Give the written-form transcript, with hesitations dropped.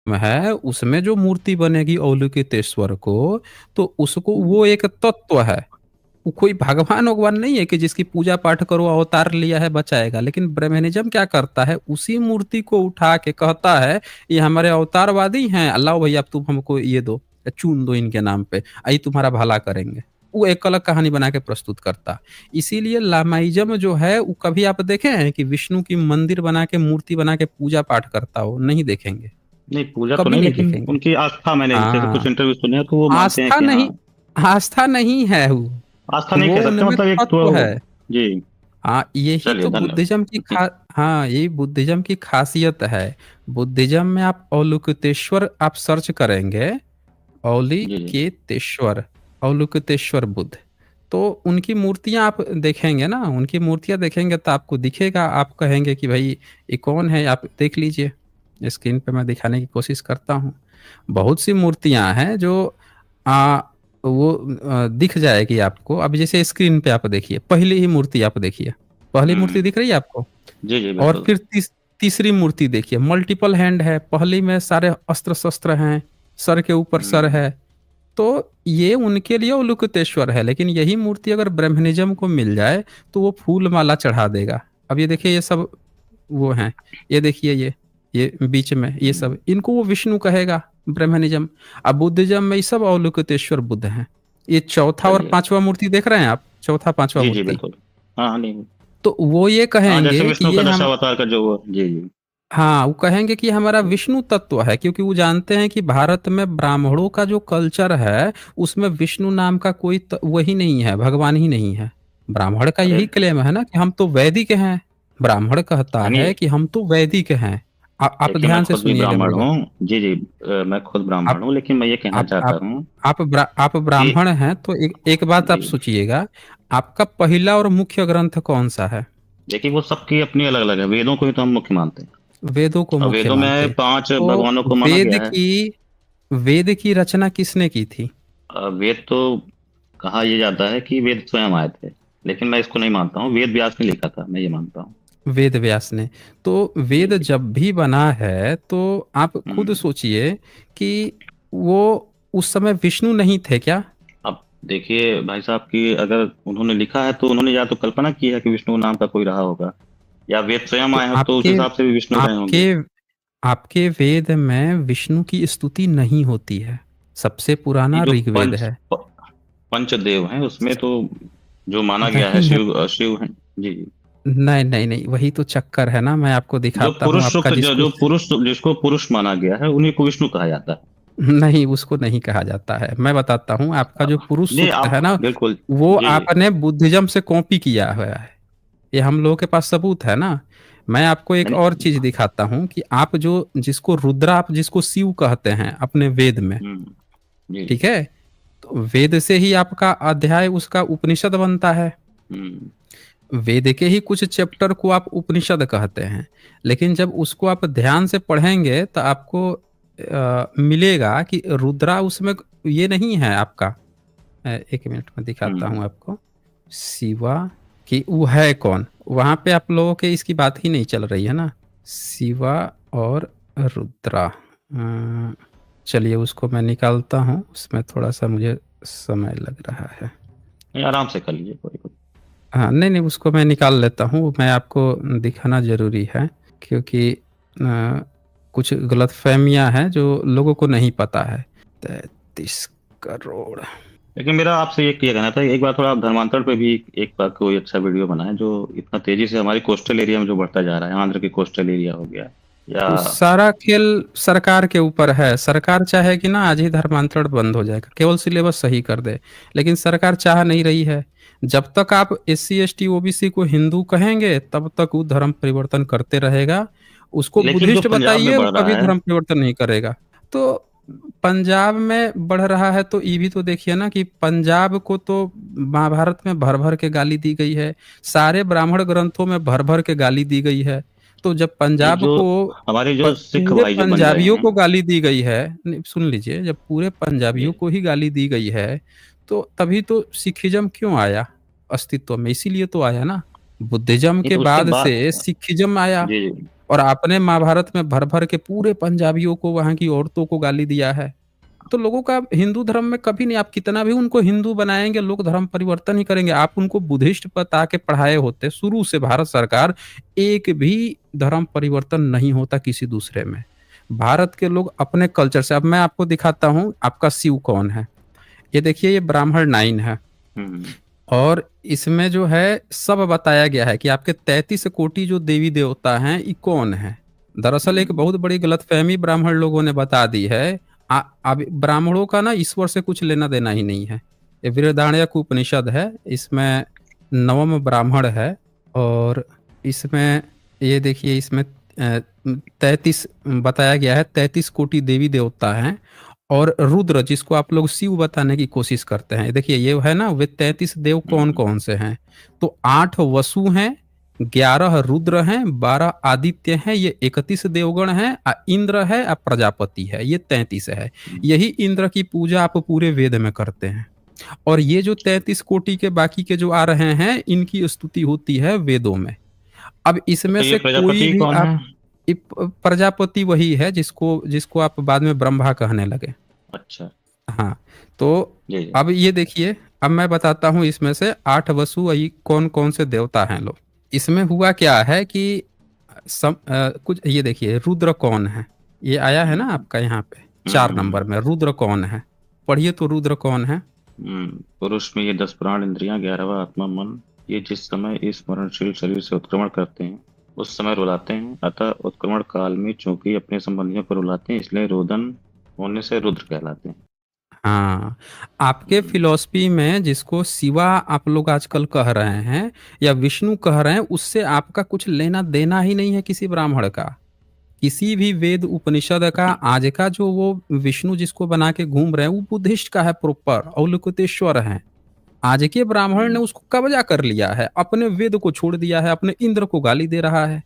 है उसमें जो मूर्ति बनेगी अवलोकितेश्वर को, तो उसको वो एक तत्व है। वो कोई भगवान भगवान नहीं है कि जिसकी पूजा पाठ करो अवतार लिया है बचाएगा। लेकिन ब्रह्मनिज्म क्या करता है, उसी मूर्ति को उठा के कहता है ये हमारे अवतारवादी हैं, अल्लाह भैया अब तुम हमको ये दो, चून दो इनके नाम पे, आई तुम्हारा भला करेंगे। वो एक अलग कहानी बना के प्रस्तुत करता। इसीलिए लामाइज्म जो है वो कभी आप देखे हैं कि विष्णु की मंदिर बना के मूर्ति बना के पूजा पाठ करता हो? नहीं देखेंगे, नहीं, पूजा तो कभी नहीं, नहीं लेकिन देखेंगे। उनकी आस्था, मैंने जैसे कुछ हाँ, इंटरव्यू सुने हैं तो वो मानते हैं आस्था कि हाँ। नहीं, आस्था नहीं है आस्था नहीं वो कह सकते, उनमें मतलब एक तत्व तो। है। जी। हाँ, यही चलिए, तो बुद्धिज्म की धन्यवाद। हाँ, यही बुद्धिज्म की खासियत है। बुद्धिज्म में आप अवलोकितेश्वर आप सर्च करेंगे, जी जी। अवलोकितेश्वर, अवलोकितेश्वर बुद्ध, तो उनकी मूर्तियां आप देखेंगे ना, उनकी मूर्तियां देखेंगे तो आपको दिखेगा, आप कहेंगे कि भाई ये कौन है, आप देख लीजिए। स्क्रीन पे मैं दिखाने की कोशिश करता हूँ। बहुत सी मूर्तियां हैं जो आ, वो दिख जाएगी आपको। अब जैसे स्क्रीन पे आप देखिए, पहली ही मूर्ति आप देखिए, पहली मूर्ति हम्म। दिख रही है आपको। जी जी, और बिल्कुल। फिर तीसरी मूर्ति देखिए, मल्टीपल हैंड है, पहली में सारे अस्त्र शस्त्र हैं, सर के ऊपर सर हम्म। है। तो ये उनके लिए उलुकतेश्वर है। लेकिन यही मूर्ति अगर ब्रह्मनिज्म को मिल जाए तो वो फूल माला चढ़ा देगा। अब ये देखिए, ये सब वो हैं, ये देखिए, ये बीच में ये हम्म। सब, इनको वो विष्णु कहेगा ब्रह्मनिज्म। अब बुद्धिज्म में ये सब अवलोकितेश्वर बुद्ध हैं। ये चौथा और चलिए। पांचवा मूर्ति देख रहे हैं आप, चौथा पांचवा जी जी, मूर्ति, बिल्कुल। हाँ हाँ, नहीं। तो वो ये हाँ, जैसे कहेंगे कि विष्णु का ये हम, दशावतार का जो वो, जी जी। हाँ वो कहेंगे कि हमारा विष्णु तत्व है, क्योंकि वो जानते हैं कि भारत में ब्राह्मणों का जो कल्चर है उसमें विष्णु नाम का कोई वही नहीं है, भगवान ही नहीं है। ब्राह्मण का अरे, यही क्लेम है ना कि हम तो वैदिक हैं। ब्राह्मण कहता यानी, है कि हम तो वैदिक हैं। आप देखिए मैं ध्यान से खुद भी सुनिएगा ब्राह्मण मेरी बात। हूँ। जी जी, मैं खुद ब्राह्मण आप हूँ, लेकिन मैं ये कहना आप चाहता आप हूँ आप कि। ब्राह्मण हैं तो एक बात आप जी। सोचिएगा, आपका पहला और मुख्य ग्रंथ कौन सा है? देखिए, वो सबकी अपनी अलग अलग है, वेदों को ही तो हम मुख्य मानते हैं। वेदों को और मुख्य वेदों में मानते, 5 तो भगवानों को माना वेद गया है। की वेद की रचना किसने की थी? वेद तो कहा यह जाता है कि वेद स्वयं आए थे, लेकिन मैं इसको नहीं मानता हूँ। वेद व्यास ने लिखा था, मैं ये मानता हूँ। वेद व्यास ने। तो जी वेद जी। जब भी बना है तो आप खुद हम्म। सोचिए कि वो उस समय विष्णु नहीं थे क्या? अब देखिए भाई साहब, कि अगर उन्होंने लिखा है तो उन्होंने या तो कल्पना की है कि विष्णु नाम का कोई रहा होगा, या वेद स्वयं तो आए हैं तो उस हिसाब से भी विष्णु रहे आपके होंगे। आपके वेद में विष्णु की स्तुति नहीं होती है। सबसे ये पुराना जो ऋग्वेद है। पंचदेव हैं उसमें तो जो माना गया है नहीं है, शिव, शिव हैं। जी जी। नहीं नहीं नहीं, वही तो चक्कर है ना, मैं आपको जो दिखाता हूँ पुरुष आपका सुख, जिसको, जो पुरुष, जिसको पुरुष माना गया है, उन्हीं को विष्णु कहा जाता है। नहीं उसको नहीं कहा जाता है। मैं बताता हूँ, आपका जो पुरुष नहीं, सूक्त है आप ना, बिल्कुल। वो जी जी। आपने बुद्धिज्म से कॉपी किया हुआ है। ये हम लोगों के पास सबूत है ना। मैं आपको एक और नहीं। चीज दिखाता हूँ कि आप जो जिसको रुद्रा, आप जिसको शिव कहते हैं अपने वेद में, जी जी। ठीक है, तो वेद से ही आपका अध्याय उसका उपनिषद बनता है। हम्म। वेद के ही कुछ चैप्टर को आप उपनिषद कहते हैं। लेकिन जब उसको आप ध्यान से पढ़ेंगे तो आपको मिलेगा कि रुद्रा उसमें ये नहीं है आपका। एक मिनट में दिखाता हम्म। हूँ आपको। शिवा कि वो है कौन, वहां पे आप लोगों के इसकी बात ही नहीं चल रही है ना। शिवा और रुद्रा, चलिए उसको मैं निकालता हूँ, उसमें थोड़ा सा मुझे समय लग रहा है। नहीं, आराम से कर लीजिए, कोई कोई। हाँ नहीं नहीं, उसको मैं निकाल लेता हूँ, मैं आपको दिखाना जरूरी है, क्योंकि कुछ गलतफहमियां हैं जो लोगों को नहीं पता है। 33 करोड़। लेकिन मेरा आपसे ये कहना था, एक बार थोड़ा आप धर्मांतरण पे भी एक बार कोई अच्छा वीडियो बनाएं, जो इतना तेजी से हमारी कोस्टल एरिया में जो बढ़ता जा रहा है, आंध्र के कोस्टल एरिया हो गया, या। तो सारा खेल सरकार के ऊपर है। सरकार चाहेगी ना आज ही धर्मांतरण बंद हो जाएगा, केवल सिलेबस सही कर दे। लेकिन सरकार चाह नहीं रही है। जब तक आप SC ST OBC को हिंदू कहेंगे तब तक वो धर्म परिवर्तन करते रहेगा। उसको लेकिन जो बुद्धिस्ट पंजाब में बताइए, वो बढ़ रहा कभी है। धर्म परिवर्तन नहीं करेगा। तो पंजाब में बढ़ रहा है तो ये भी तो देखिए ना कि पंजाब को तो महाभारत में भर भर के गाली दी गई है, सारे ब्राह्मण ग्रंथों में भर भर के गाली दी गई है। तो जब नहीं, पंजाब जो को हमारे जो सिख पूरे भाई जो बन रहे पंजाबियों हैं। को गाली दी गई है, नहीं, सुन लीजिए, जब पूरे जी पंजाबियों को ही गाली दी गई है तो तभी तो सिखिज्म क्यों आया अस्तित्व में? इसीलिए तो आया ना, बुद्धिज्म नहीं, के तो उसके बाद बाद। से सिखिज्म आया। जी जी। और आपने महाभारत में भर-भर के पूरे पंजाबियों को, वहाँ की औरतों को गाली दिया है। तो लोगों का हिंदू धर्म में कभी नहीं, आप कितना भी उनको हिंदू बनाएँगे, लोग धर्म परिवर्तन ही करेंगे। आप उनको बुद्धिस्ट बता के पढ़ाए होते, शुरू से भारत सरकार, एक भी धर्म परिवर्तन नहीं होता किसी दूसरे में। भारत के लोग अपने कल्चर से, अब मैं आपको दिखाता हूँ आपका शिव कौन है। ये देखिए, ये ब्राह्मण 9 है। हम्म। और इसमें जो है सब बताया गया है कि आपके 33 कोटि जो देवी देवता हैं ये कौन है। दरअसल एक बहुत बड़ी गलतफहमी ब्राह्मण लोगों ने बता दी है। अब ब्राह्मणों का ना ईश्वर से कुछ लेना देना ही नहीं है। ये बृहदारण्यक उपनिषद है, इसमें नवम ब्राह्मण है। और इसमें ये देखिए, इसमें 33 बताया गया है, 33 कोटि देवी देवता हैं। और रुद्र, जिसको आप लोग शिव बताने की कोशिश करते हैं, देखिए ये है ना, वे 33 देव कौन हम्म। कौन से हैं। तो 8 वसु हैं, 11 रुद्र हैं, 12 आदित्य हैं, ये 31 देवगण हैं, इंद्र है, प्रजापति है, ये 33 है। यही इंद्र की पूजा आप पूरे वेद में करते हैं। और ये जो 33 कोटि के बाकी के जो आ रहे हैं, इनकी स्तुति होती है वेदों में। अब इसमें तो ये से कोई प्रजापति भी कौन है? आप, प्रजापति वही है जिसको जिसको आप बाद में ब्रह्मा कहने लगे। अच्छा। हाँ। तो जी जी। अब ये देखिए, अब मैं बताता हूँ इसमें से 8 वसु वही कौन कौन से देवता हैं लोग। इसमें हुआ क्या है कि कुछ ये देखिए, रुद्र कौन है, ये आया है ना हम्म। आपका यहाँ पे 4 नंबर में, रुद्र कौन है। पढ़िए तो, रुद्र कौन है। पुरुष में ये 10 प्राण इंद्रियां, 11वां आत्मा मन, ये जिस समय इस मरणशील शरीर से उत्क्रमण करते हैं उस समय रुलाते हैं। अतः उत्क्रमण काल में चूंकि अपने संबंधियों को रुलाते हैं, इसलिए रोदन होने से रुद्र कहलाते हैं। हाँ, आपके हम्म। फिलॉसफी में जिसको शिवा आप लोग आजकल कह रहे हैं या विष्णु कह रहे हैं, उससे आपका कुछ लेना देना ही नहीं है किसी ब्राह्मण का। किसी भी वेद उपनिषद का आज का जो वो विष्णु जिसको बना के घूम रहे हैं, वो बुद्धिस्ट का है, प्रॉपर अवलोकितेश्वर है। आज के ब्राह्मण ने हम्म। उसको कब्जा कर लिया है, अपने वेद को छोड़ दिया है, अपने इंद्र को गाली दे रहा है।